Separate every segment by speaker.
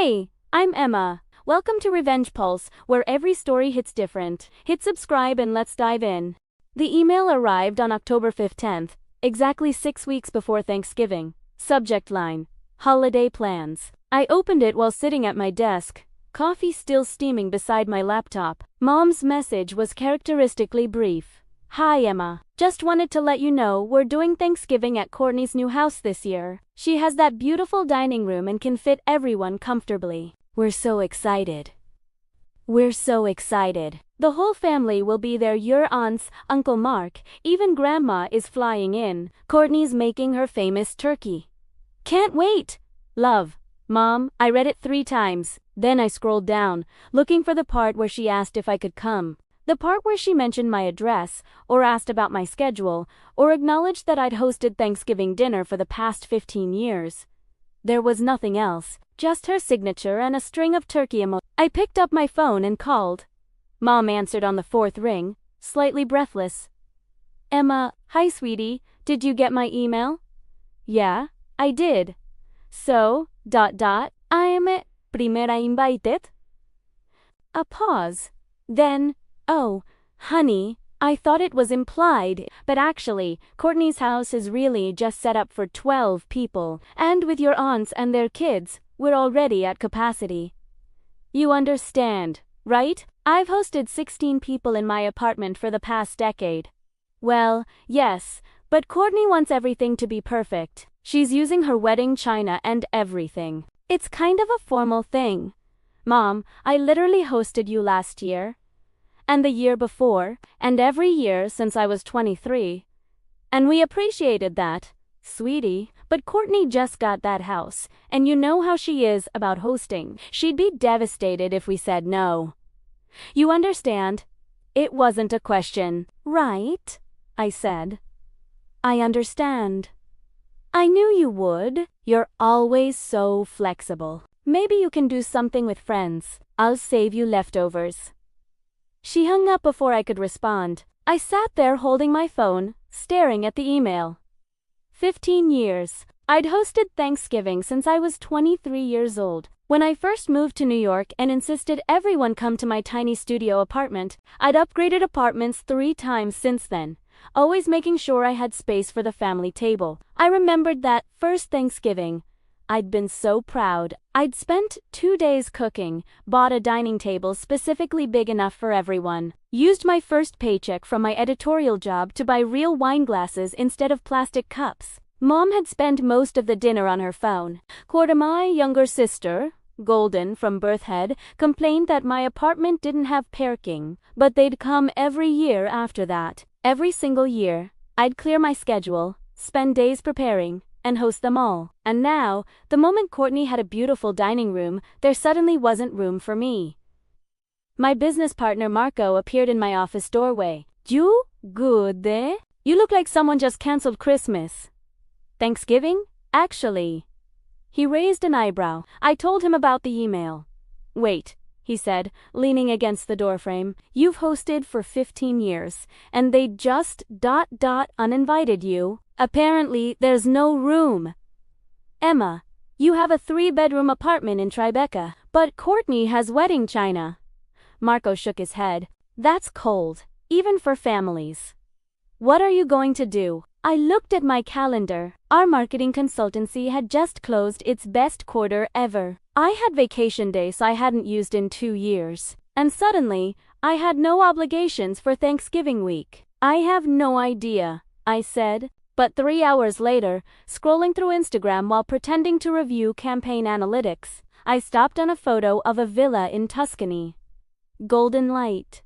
Speaker 1: Hey, I'm Emma. Welcome to Revenge Pulse, where every story hits different. Hit subscribe and let's dive in. The email arrived on October 15th, exactly 6 weeks before Thanksgiving. Subject line: Holiday plans. I opened it while sitting at my desk, coffee still steaming beside my laptop. Mom's message was characteristically brief. Hi Emma. Just wanted to let you know we're doing Thanksgiving at Courtney's new house this year. She has that beautiful dining room and can fit everyone comfortably. We're so excited. The whole family will be there. Your aunts, Uncle Mark, even Grandma is flying in. Courtney's making her famous turkey. Can't wait! Love. Mom. I read it 3 times. Then I scrolled down, looking for the part where she asked if I could come. The part where she mentioned my address, or asked about my schedule, or acknowledged that I'd hosted Thanksgiving dinner for the past 15 years. There was nothing else, just her signature and a string of turkey emojis. I picked up my phone and called. Mom answered on the 4th ring, slightly breathless. Emma, hi sweetie, did you get my email? Yeah, I did. So, I'm primera invited? A pause. Then, oh, honey, I thought it was implied, but actually, Courtney's house is really just set up for 12 people, and with your aunts and their kids, we're already at capacity. You understand, right? I've hosted 16 people in my apartment for the past decade. Well, yes, but Courtney wants everything to be perfect. She's using her wedding china and everything. It's kind of a formal thing. Mom, I literally hosted you last year. And the year before, and every year since I was 23. And we appreciated that, sweetie, but Courtney just got that house, and you know how she is about hosting. She'd be devastated if we said no. You understand? It wasn't a question. Right? I said. I understand. I knew you would. You're always so flexible. Maybe you can do something with friends. I'll save you leftovers. She hung up before I could respond. I sat there holding my phone, staring at the email. 15 years. I'd hosted Thanksgiving since I was 23 years old. When I first moved to New York and insisted everyone come to my tiny studio apartment, I'd upgraded apartments 3 times since then, always making sure I had space for the family table. I remembered that first Thanksgiving. I'd been so proud. I'd spent 2 days cooking, bought a dining table specifically big enough for everyone, used my first paycheck from my editorial job to buy real wine glasses instead of plastic cups. Mom had spent most of the dinner on her phone. Courtney, my younger sister, Golden from Birthhead, complained that my apartment didn't have parking, but they'd come every year after that. Every single year, I'd clear my schedule, spend days preparing, and host them all. And now, the moment Courtney had a beautiful dining room, there suddenly wasn't room for me. My business partner Marco appeared in my office doorway. You good? You look like someone just canceled Christmas. Thanksgiving? Actually. He raised an eyebrow. I told him about the email. Wait, he said, leaning against the doorframe. You've hosted for 15 years, and they just uninvited you. Apparently, there's no room. Emma, you have a 3-bedroom apartment in Tribeca, but Courtney has wedding china. Marco shook his head. That's cold, even for families. What are you going to do? I looked at my calendar. Our marketing consultancy had just closed its best quarter ever. I had vacation days I hadn't used in 2 years. And suddenly, I had no obligations for Thanksgiving week. I have no idea, I said. But 3 hours later, scrolling through Instagram while pretending to review campaign analytics, I stopped on a photo of a villa in Tuscany. Golden light.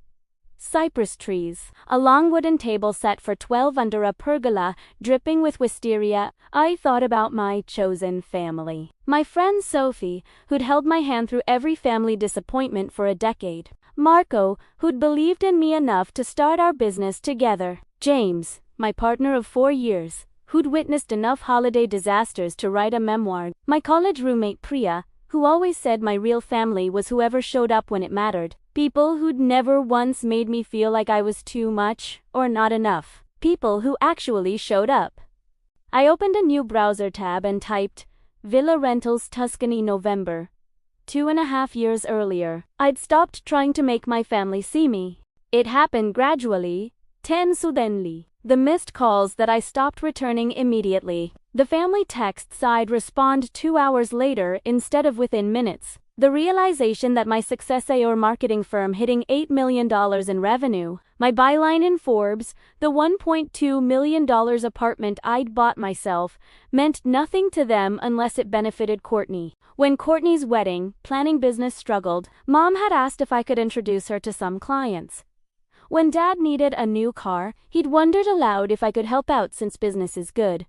Speaker 1: Cypress trees. A long wooden table set for 12 under a pergola, dripping with wisteria. I thought about my chosen family. My friend Sophie, who'd held my hand through every family disappointment for a decade. Marco, who'd believed in me enough to start our business together. James, my partner of 4 years, who'd witnessed enough holiday disasters to write a memoir. My college roommate Priya, who always said my real family was whoever showed up when it mattered. People who'd never once made me feel like I was too much or not enough. People who actually showed up. I opened a new browser tab and typed, Villa Rentals Tuscany November. 2.5 years earlier. I'd stopped trying to make my family see me. It happened gradually, ten suddenly. The missed calls that I stopped returning immediately. The family texts I'd respond 2 hours later instead of within minutes. The realization that my success or marketing firm hitting $8 million in revenue, my byline in Forbes, the $1.2 million apartment I'd bought myself, meant nothing to them unless it benefited Courtney. When Courtney's wedding planning business struggled, Mom had asked if I could introduce her to some clients. When Dad needed a new car, he'd wondered aloud if I could help out since business is good.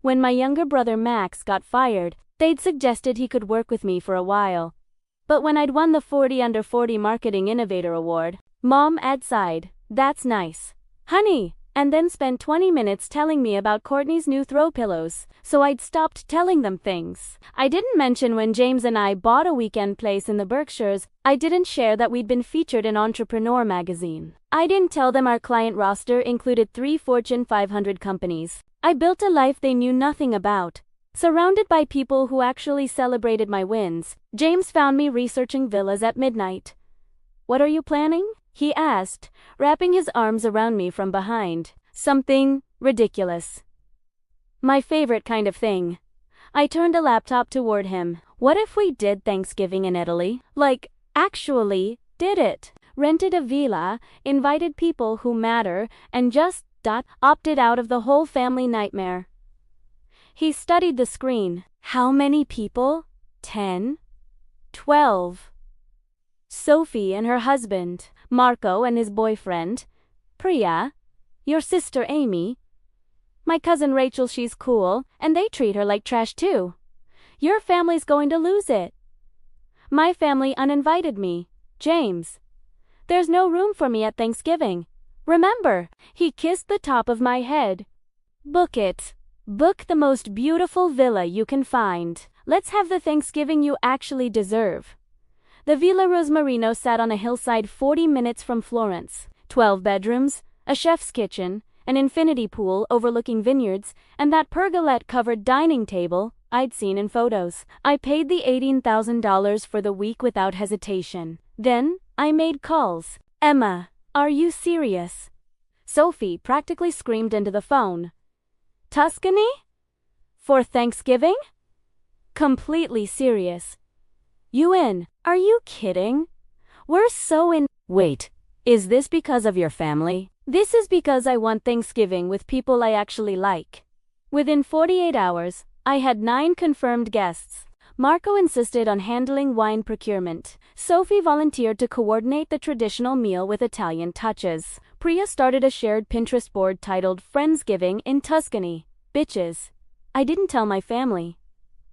Speaker 1: When my younger brother Max got fired, they'd suggested he could work with me for a while. But when I'd won the 40 Under 40 Marketing Innovator Award, Mom had sighed, "That's nice, honey," and then spent 20 minutes telling me about Courtney's new throw pillows, so I'd stopped telling them things. I didn't mention when James and I bought a weekend place in the Berkshires. I didn't share that we'd been featured in Entrepreneur magazine. I didn't tell them our client roster included 3 Fortune 500 companies. I built a life they knew nothing about. Surrounded by people who actually celebrated my wins, James found me researching villas at midnight. "What are you planning?" he asked, wrapping his arms around me from behind. "Something ridiculous. My favorite kind of thing." I turned a laptop toward him. "What if we did Thanksgiving in Italy? Like, actually, did it? Rented a villa, invited people who matter, and just, opted out of the whole family nightmare." He studied the screen. "How many people?" 10? 12. "Sophie and her husband, Marco and his boyfriend, Priya, your sister Amy, my cousin Rachel, she's cool, and they treat her like trash too. Your family's going to lose it." "My family uninvited me, James. There's no room for me at Thanksgiving. Remember?" He kissed the top of my head. "Book it. Book the most beautiful villa you can find. Let's have the Thanksgiving you actually deserve." The Villa Rosmarino sat on a hillside 40 minutes from Florence. 12 bedrooms, a chef's kitchen, an infinity pool overlooking vineyards, and that pergolette-covered dining table I'd seen in photos. I paid the $18,000 for the week without hesitation. Then, I made calls. "Emma, are you serious?" Sophie practically screamed into the phone. "Tuscany? For Thanksgiving?" "Completely serious." "You in? Are you kidding? We're so in." "Wait, is this because of your family?" "This is because I want Thanksgiving with people I actually like." Within 48 hours, I had 9 confirmed guests. Marco insisted on handling wine procurement. Sophie volunteered to coordinate the traditional meal with Italian touches. Priya started a shared Pinterest board titled Friendsgiving in Tuscany. Bitches. I didn't tell my family.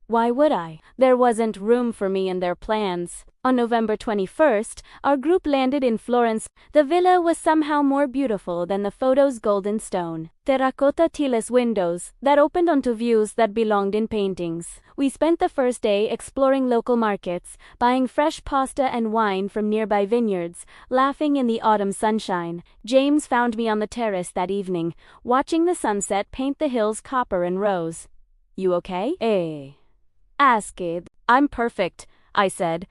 Speaker 1: Why would I? There wasn't room for me in their plans. On November 21st, our group landed in Florence. The villa was somehow more beautiful than the photo's golden stone, terracotta tiles windows that opened onto views that belonged in paintings. We spent the first day exploring local markets, buying fresh pasta and wine from nearby vineyards, laughing in the autumn sunshine. James found me on the terrace that evening, watching the sunset paint the hills copper and rose. "You okay?" asked. "I'm perfect," I said.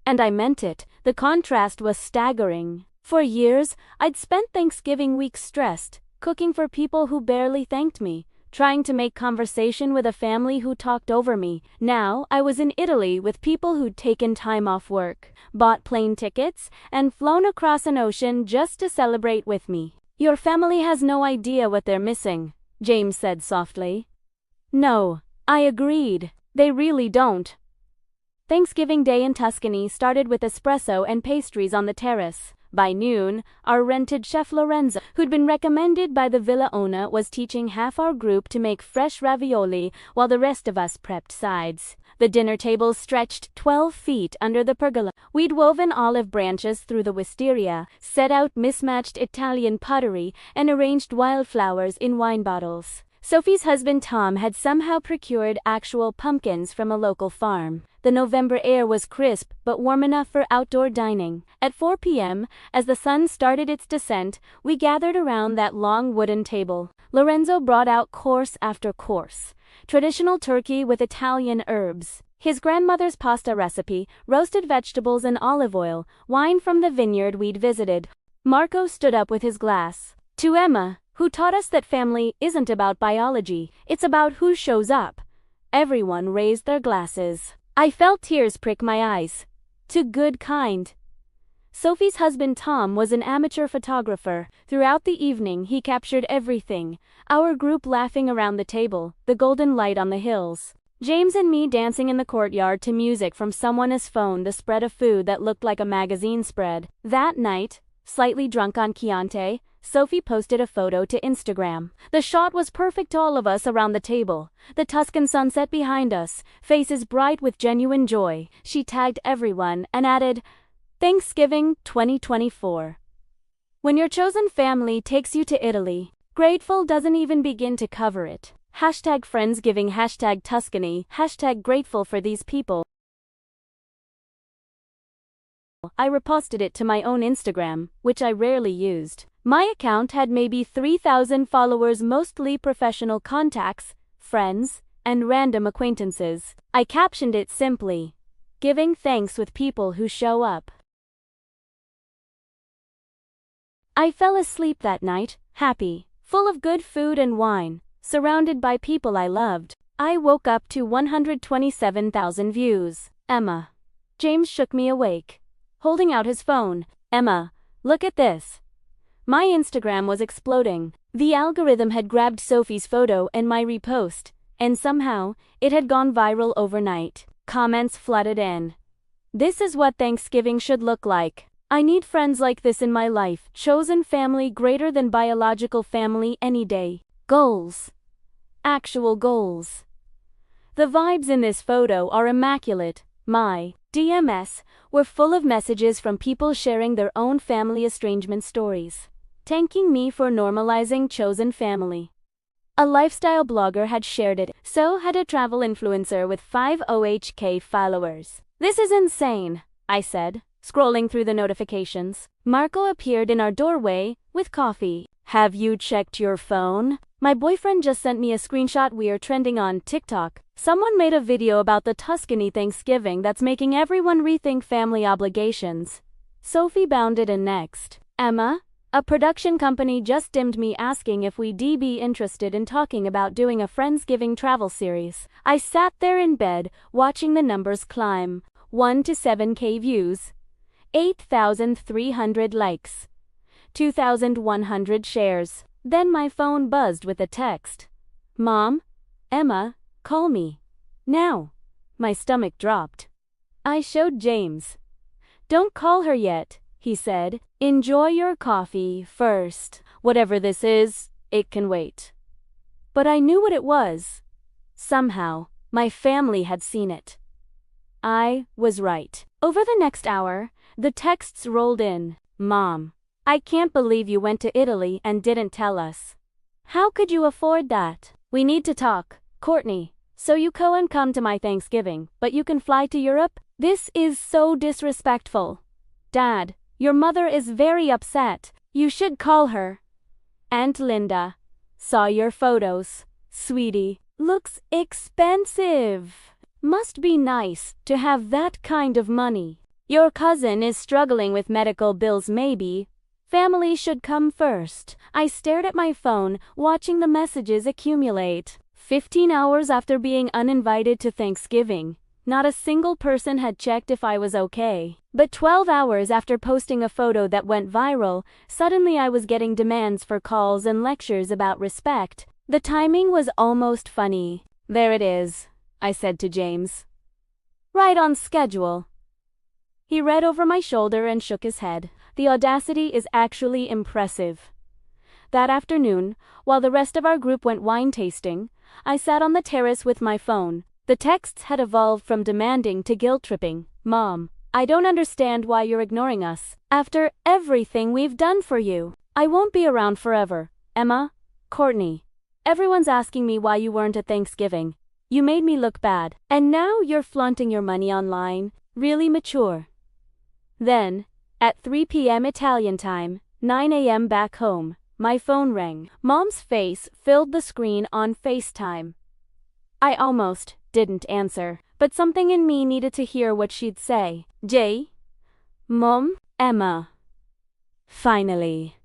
Speaker 1: And I meant it. The contrast was staggering. For years, I'd spent Thanksgiving weeks stressed, cooking for people who barely thanked me, trying to make conversation with a family who talked over me. Now, I was in Italy with people who'd taken time off work, bought plane tickets, and flown across an ocean just to celebrate with me. "Your family has no idea what they're missing," James said softly. "No," I agreed. "They really don't." Thanksgiving Day in Tuscany started with espresso and pastries on the terrace. By noon, our rented chef Lorenzo, who'd been recommended by the villa owner, was teaching half our group to make fresh ravioli while the rest of us prepped sides. The dinner table stretched 12 feet under the pergola. We'd woven olive branches through the wisteria, set out mismatched Italian pottery, and arranged wildflowers in wine bottles. Sophie's husband Tom had somehow procured actual pumpkins from a local farm. The November air was crisp but warm enough for outdoor dining. At 4 p.m., as the sun started its descent, we gathered around that long wooden table. Lorenzo brought out course after course. Traditional turkey with Italian herbs, His grandmother's pasta recipe, roasted vegetables and olive oil, wine from the vineyard we'd visited. Marco stood up with his glass. To Emma, who taught us that family isn't about biology, it's about who shows up. Everyone raised their glasses. I felt tears prick my eyes. To good kind. Sophie's husband Tom was an amateur photographer. Throughout the evening he captured everything. Our group laughing around the table, the golden light on the hills. James and me dancing in the courtyard to music from someone's phone, the spread of food that looked like a magazine spread. That night, slightly drunk on Chianti, Sophie posted a photo to Instagram. The shot was perfect, all of us around the table, the Tuscan sunset behind us, faces bright with genuine joy. She tagged everyone and added, Thanksgiving 2024. When your chosen family takes you to Italy, grateful doesn't even begin to cover it. #Friendsgiving, #Tuscany, #grateful for these people. I reposted it to my own Instagram, which I rarely used. My account had maybe 3,000 followers, mostly professional contacts, friends, and random acquaintances. I captioned it simply, giving thanks with people who show up. I fell asleep that night, happy, full of good food and wine, surrounded by people I loved. I woke up to 127,000 views. Emma. James shook me awake, holding out his phone. Emma, look at this. My Instagram was exploding. The algorithm had grabbed Sophie's photo and my repost, and somehow, it had gone viral overnight. Comments flooded in. This is what Thanksgiving should look like. I need friends like this in my life. Chosen family greater than biological family any day. Goals. Actual goals. The vibes in this photo are immaculate. My DMs were full of messages from people sharing their own family estrangement stories, thanking me for normalizing chosen family. A lifestyle blogger had shared it, so had a travel influencer with 500K followers. This is insane, I said, scrolling through the notifications. Marco appeared in our doorway with coffee. Have you checked your phone? My boyfriend just sent me a screenshot. We're trending on TikTok. Someone made a video about the Tuscany Thanksgiving that's making everyone rethink family obligations. Sophie bounded in next. Emma, a production company just DM'd me asking if we'd be interested in talking about doing a Friendsgiving travel series. I sat there in bed, watching the numbers climb. 1 to 7K views. 8,300 likes. 2,100 shares. Then my phone buzzed with a text. Mom? Emma, call me. Now. My stomach dropped. I showed James. Don't call her yet, he said. Enjoy your coffee first. Whatever this is, it can wait. But I knew what it was. Somehow, my family had seen it. I was right. Over the next hour, the texts rolled in. Mom, I can't believe you went to Italy and didn't tell us. How could you afford that? We need to talk, Courtney. So you can't come to my Thanksgiving, but you can fly to Europe? This is so disrespectful. Dad, your mother is very upset. You should call her. Aunt Linda. Saw your photos. Sweetie. Looks expensive. Must be nice to have that kind of money. Your cousin is struggling with medical bills maybe. Family should come first. I stared at my phone, watching the messages accumulate. 15 hours after being uninvited to Thanksgiving, not a single person had checked if I was okay. But 12 hours after posting a photo that went viral, suddenly I was getting demands for calls and lectures about respect. The timing was almost funny. There it is, I said to James. Right on schedule. He read over my shoulder and shook his head. The audacity is actually impressive. That afternoon, while the rest of our group went wine tasting, I sat on the terrace with my phone. The texts had evolved from demanding to guilt-tripping. Mom, I don't understand why you're ignoring us. After everything we've done for you. I won't be around forever. Emma, Courtney. Everyone's asking me why you weren't at Thanksgiving. You made me look bad. And now you're flaunting your money online. Really mature. Then, at 3 p.m. Italian time, 9 a.m. back home, my phone rang. Mom's face filled the screen on FaceTime. I almost didn't answer. but something in me needed to hear what she'd say. Mom, Emma. Finally.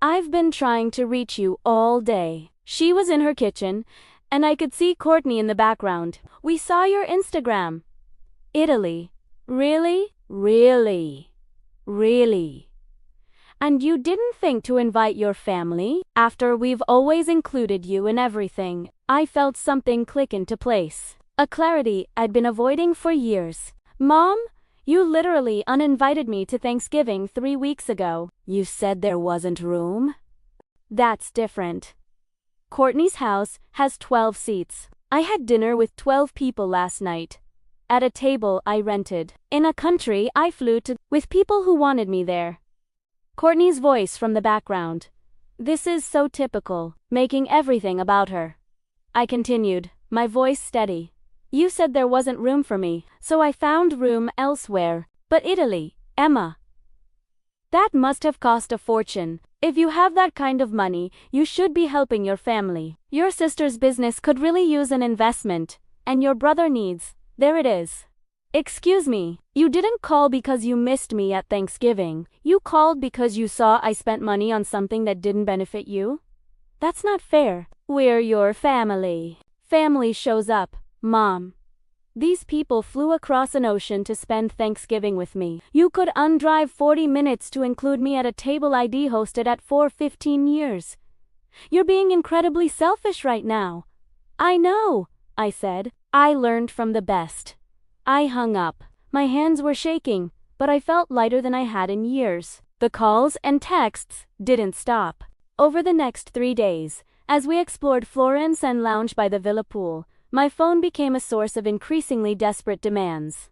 Speaker 1: I've been trying to reach you all day. She was in her kitchen, and I could see Courtney in the background. We saw your Instagram. Italy. Really? Really? Really? And you didn't think to invite your family? After we've always included you in everything, I felt something click into place. A clarity I'd been avoiding for years. Mom, you literally uninvited me to Thanksgiving 3 weeks ago. You said there wasn't room? That's different. Courtney's house has 12 seats. I had dinner with 12 people last night. At a table I rented. In a country I flew to, with people who wanted me there. Courtney's voice from the background. This is so typical, making everything about her. I continued, my voice steady. You said there wasn't room for me, so I found room elsewhere. But Italy, Emma. That must have cost a fortune. If you have that kind of money, you should be helping your family. Your sister's business could really use an investment, and your brother needs. There it is. Excuse me, you didn't call because you missed me at Thanksgiving. You called because you saw I spent money on something that didn't benefit you? That's not fair. We're your family. Family shows up, Mom. These people flew across an ocean to spend Thanksgiving with me. You could undrive 40 minutes to include me at a table ID hosted at for 15 years. You're being incredibly selfish right now. I know, I said. I learned from the best. I hung up. My hands were shaking, but I felt lighter than I had in years. The calls and texts didn't stop. Over the next 3 days, as we explored Florence and lounged by the villa pool, my phone became a source of increasingly desperate demands.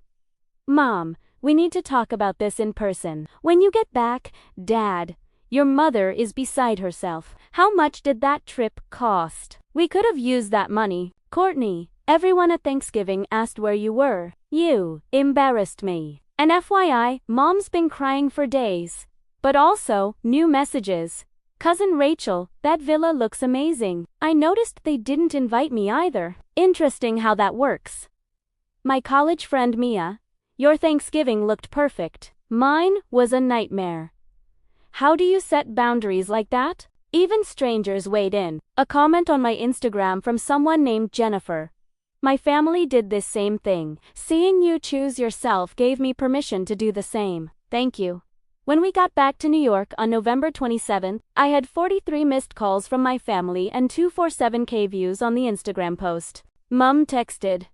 Speaker 1: Mom, we need to talk about this in person. When you get back, Dad, your mother is beside herself. How much did that trip cost? We could have used that money. Courtney, everyone at Thanksgiving asked where you were. You embarrassed me. And FYI, Mom's been crying for days. But also, new messages. Cousin Rachel, that villa looks amazing. I noticed they didn't invite me either. Interesting how that works. My college friend Mia, your Thanksgiving looked perfect. Mine was a nightmare. How do you set boundaries like that? Even strangers weighed in. A comment on my Instagram from someone named Jennifer. My family did this same thing. Seeing you choose yourself gave me permission to do the same. Thank you. When we got back to New York on November 27th, I had 43 missed calls from my family and 247K views on the Instagram post. Mom texted.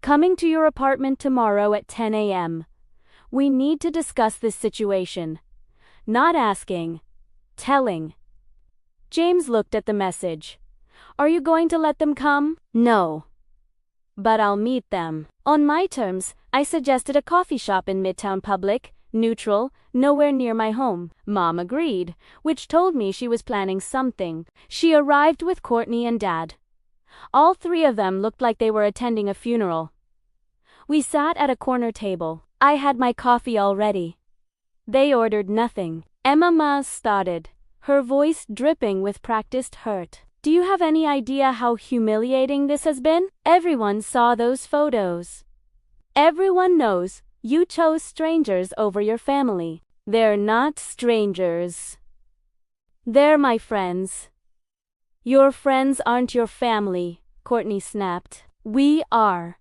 Speaker 1: Coming to your apartment tomorrow at 10 a.m. We need to discuss this situation. Not asking. Telling. James looked at the message. Are you going to let them come? No. But I'll meet them. On my terms, I suggested a coffee shop in Midtown Public, neutral, nowhere near my home. Mom agreed, which told me she was planning something. She arrived with Courtney and Dad. All 3 of them looked like they were attending a funeral. We sat at a corner table. I had my coffee already. They ordered nothing. Emma started, her voice dripping with practiced hurt. Do you have any idea how humiliating this has been? Everyone saw those photos. Everyone knows you chose strangers over your family. They're not strangers. They're my friends. Your friends aren't your family, Courtney snapped. We are.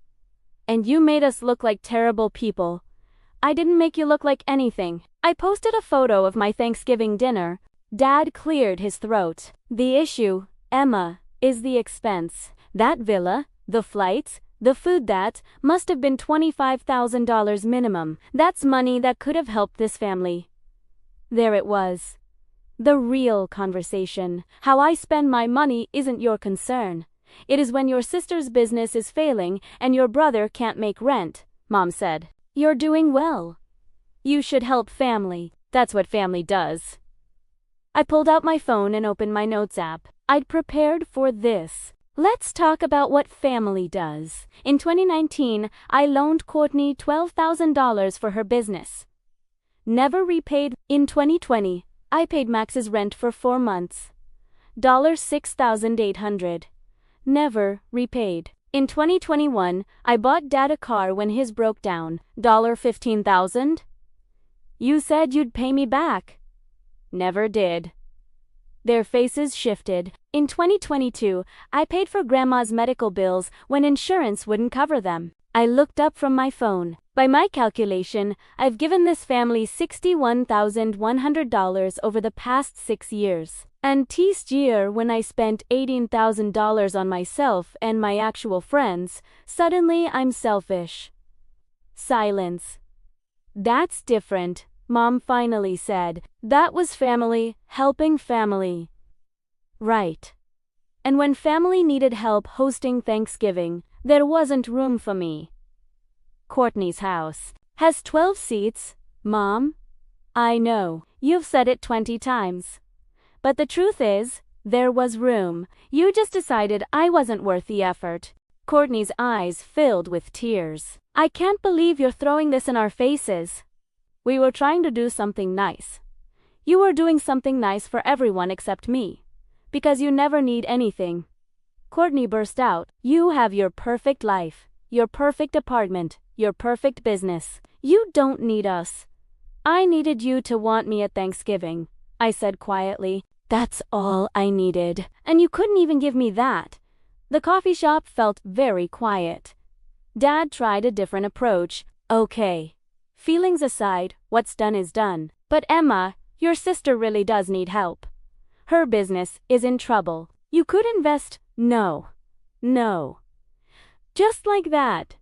Speaker 1: And you made us look like terrible people. I didn't make you look like anything. I posted a photo of my Thanksgiving dinner. Dad cleared his throat. The issue, Emma, is the expense. That villa, the flights, the food, that must have been $25,000 minimum. That's money that could have helped this family. There it was. The real conversation. How I spend my money isn't your concern. It is when your sister's business is failing and your brother can't make rent, Mom said. You're doing well. You should help family. That's what family does. I pulled out my phone and opened my notes app. I'd prepared for this. Let's talk about what family does. In 2019, I loaned Courtney $12,000 for her business. Never repaid. In 2020, I paid Max's rent for 4 months. $6,800. Never repaid. In 2021, I bought Dad a car when his broke down. $15,000? You said you'd pay me back. Never did. Their faces shifted. In 2022, I paid for Grandma's medical bills when insurance wouldn't cover them. I looked up from my phone. By my calculation, I've given this family $61,100 over the past 6 years. And this year, when I spent $18,000 on myself and my actual friends, suddenly I'm selfish. Silence. That's different, Mom finally said. That was family, helping family. Right. And when family needed help hosting Thanksgiving, there wasn't room for me. Courtney's house has 12 seats, Mom. I know, you've said it 20 times. But the truth is, there was room. You just decided I wasn't worth the effort. Courtney's eyes filled with tears. I can't believe you're throwing this in our faces. We were trying to do something nice. You were doing something nice for everyone except me. Because you never need anything. Courtney burst out. You have your perfect life, your perfect apartment, your perfect business. You don't need us. I needed you to want me at Thanksgiving, I said quietly. That's all I needed. And you couldn't even give me that. The coffee shop felt very quiet. Dad tried a different approach. Okay. Feelings aside, what's done is done. But Emma, your sister really does need help. Her business is in trouble. You could invest. No. Just like that.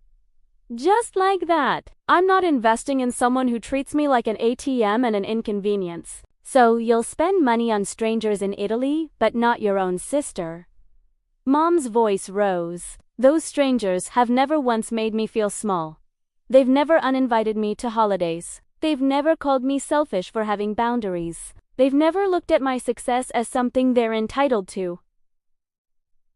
Speaker 1: Just like that. I'm not investing in someone who treats me like an ATM and an inconvenience. So you'll spend money on strangers in Italy, but not your own sister. Mom's voice rose. Those strangers have never once made me feel small. They've never uninvited me to holidays. They've never called me selfish for having boundaries. They've never looked at my success as something they're entitled to.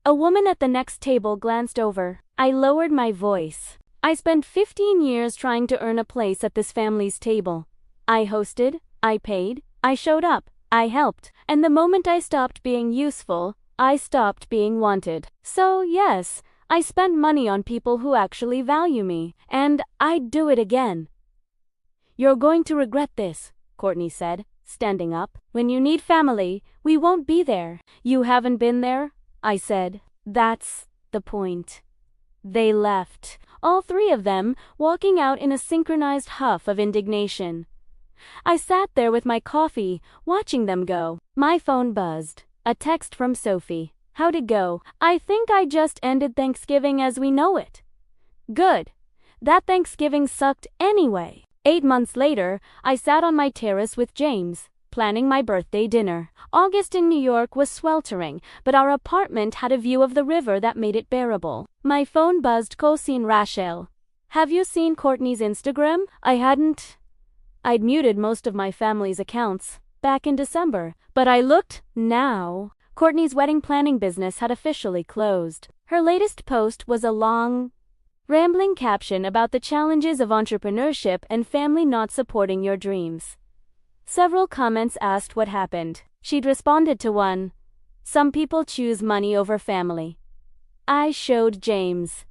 Speaker 1: A woman at the next table glanced over. I lowered my voice. I spent 15 years trying to earn a place at this family's table. I hosted, I paid, I showed up, I helped, and the moment I stopped being useful, I stopped being wanted. So yes, I spent money on people who actually value me, and I'd do it again. You're going to regret this, Courtney said, standing up. When you need family, we won't be there. You haven't been there, I said. That's the point. They left, all three of them, walking out in a synchronized huff of indignation. I sat there with my coffee, watching them go. My phone buzzed. A text from Sophie. How'd it go? I think I just ended Thanksgiving as we know it. Good. That Thanksgiving sucked anyway. 8 months later, I sat on my terrace with James, planning my birthday dinner. August in New York was sweltering, but our apartment had a view of the river that made it bearable. My phone buzzed. Cousin Rachel. Have you seen Courtney's Instagram? I'd muted most of my family's accounts back in December, but I looked now. Courtney's wedding planning business had officially closed. Her latest post was a long, rambling caption about the challenges of entrepreneurship and family not supporting your dreams. Several comments asked what happened. She'd responded to one. Some people choose money over family. I showed James.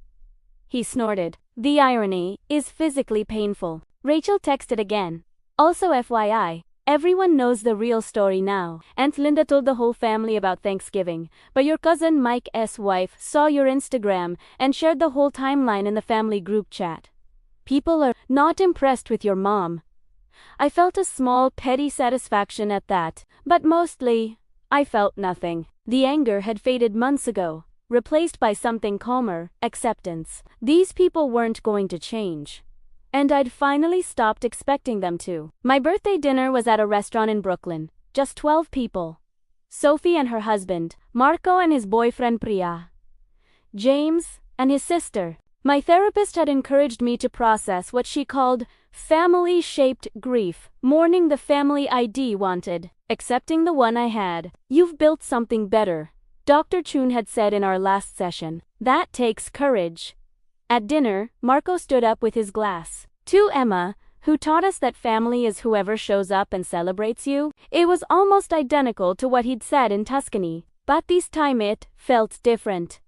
Speaker 1: He snorted. The irony is physically painful. Rachel texted again. Also FYI, everyone knows the real story now. Aunt Linda told the whole family about Thanksgiving, but your cousin Mike's wife saw your Instagram and shared the whole timeline in the family group chat. People are not impressed with your mom. I felt a small, petty satisfaction at that, but mostly, I felt nothing. The anger had faded months ago, replaced by something calmer, acceptance. These people weren't going to change. And I'd finally stopped expecting them to. My birthday dinner was at a restaurant in Brooklyn. Just 12 people. Sophie and her husband, Marco and his boyfriend Priya, James, and his sister. My therapist had encouraged me to process what she called family-shaped grief, mourning the family ID wanted, accepting the one I had. You've built something better, Dr. Chun had said in our last session. That takes courage. At dinner, Marco stood up with his glass. To Emma, who taught us that family is whoever shows up and celebrates you. It was almost identical to what he'd said in Tuscany, but this time it felt different.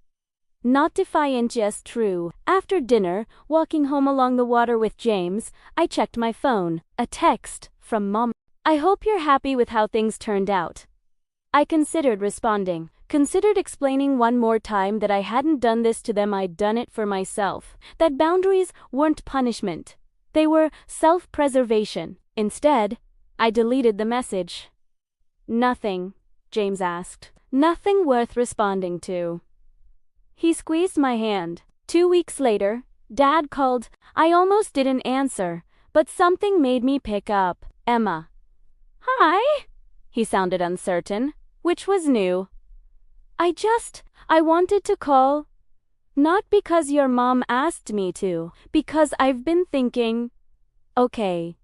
Speaker 1: Not defiant, just true. After dinner, walking home along the water with James, I checked my phone. A text from Mom. I hope you're happy with how things turned out. I considered responding. Considered explaining one more time that I hadn't done this to them, I'd done it for myself. That boundaries weren't punishment. They were self-preservation. Instead, I deleted the message. Nothing, James asked. Nothing worth responding to. He squeezed my hand. 2 weeks later, Dad called. I almost didn't answer, but something made me pick up. Emma. Hi? He sounded uncertain, which was new. I wanted to call. Not because your mom asked me to, because I've been thinking. Okay.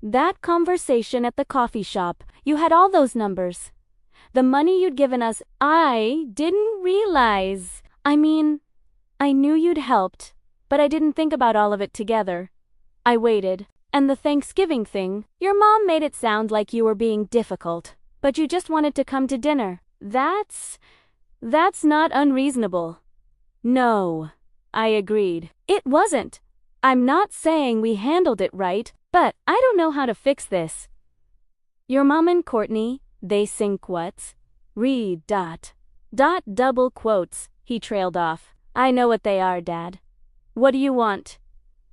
Speaker 1: That conversation at the coffee shop, you had all those numbers. The money you'd given us, I didn't realize. I mean, I knew you'd helped, but I didn't think about all of it together. I waited. And the Thanksgiving thing, your mom made it sound like you were being difficult, but you just wanted to come to dinner. That's not unreasonable. No, I agreed. It wasn't. I'm not saying we handled it right, but I don't know how to fix this. Your mom and Courtney, they sink what's? Read ... double quotes, he trailed off. I know what they are, Dad. What do you want?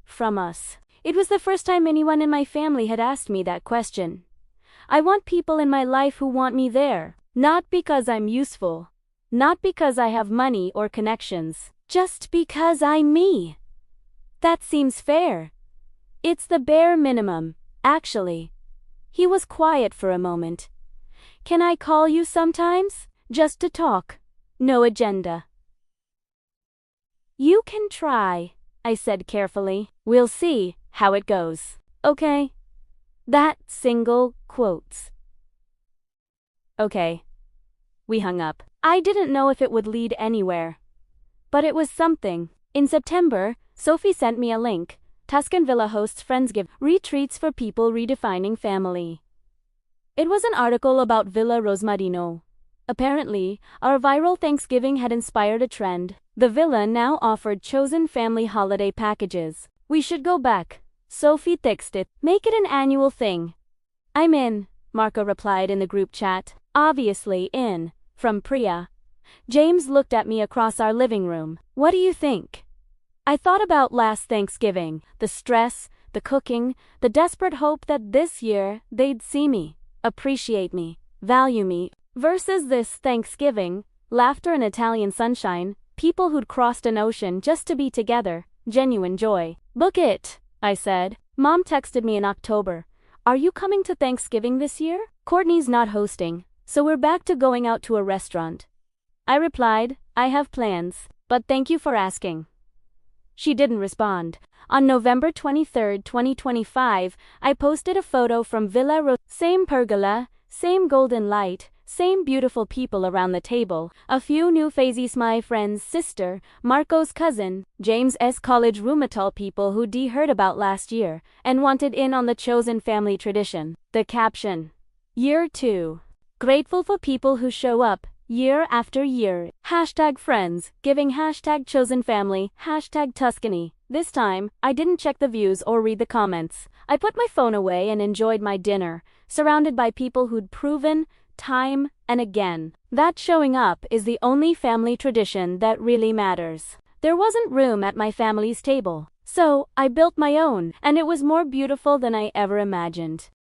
Speaker 1: From us. It was the first time anyone in my family had asked me that question. I want people in my life who want me there. Not because I'm useful. Not because I have money or connections. Just because I'm me. That seems fair. It's the bare minimum, actually. He was quiet for a moment. Can I call you sometimes? Just to talk. No agenda. You can try, I said carefully. We'll see how it goes. Okay? That single quotes. Okay. We hung up. I didn't know if it would lead anywhere. But it was something. In September, Sophie sent me a link. Tuscan Villa hosts Friendsgiving retreats for people redefining family. It was an article about Villa Rosmarino. Apparently, our viral Thanksgiving had inspired a trend. The villa now offered chosen family holiday packages. We should go back. Sophie texted. Make it an annual thing. I'm in, Marco replied in the group chat. Obviously in. From Priya. James looked at me across our living room. What do you think? I thought about last Thanksgiving, the stress, the cooking, the desperate hope that this year they'd see me, appreciate me, value me, versus this Thanksgiving, laughter and Italian sunshine, people who'd crossed an ocean just to be together, genuine joy. Book it, I said. Mom texted me in October. Are you coming to Thanksgiving this year? Courtney's not hosting, so we're back to going out to a restaurant. I replied, I have plans, but thank you for asking. She didn't respond. On November 23, 2025, I posted a photo from Villa Same pergola, same golden light, same beautiful people around the table, a few new faces, my friend's sister, Marco's cousin, James's college roommate, people who Dee heard about last year, and wanted in on the chosen family tradition. The caption. Year 2. Grateful for people who show up, year after year. #Friendsgiving, #chosen family, #Tuscany. This time, I didn't check the views or read the comments. I put my phone away and enjoyed my dinner, surrounded by people who'd proven, time and again, that showing up is the only family tradition that really matters. There wasn't room at my family's table, so I built my own, and it was more beautiful than I ever imagined.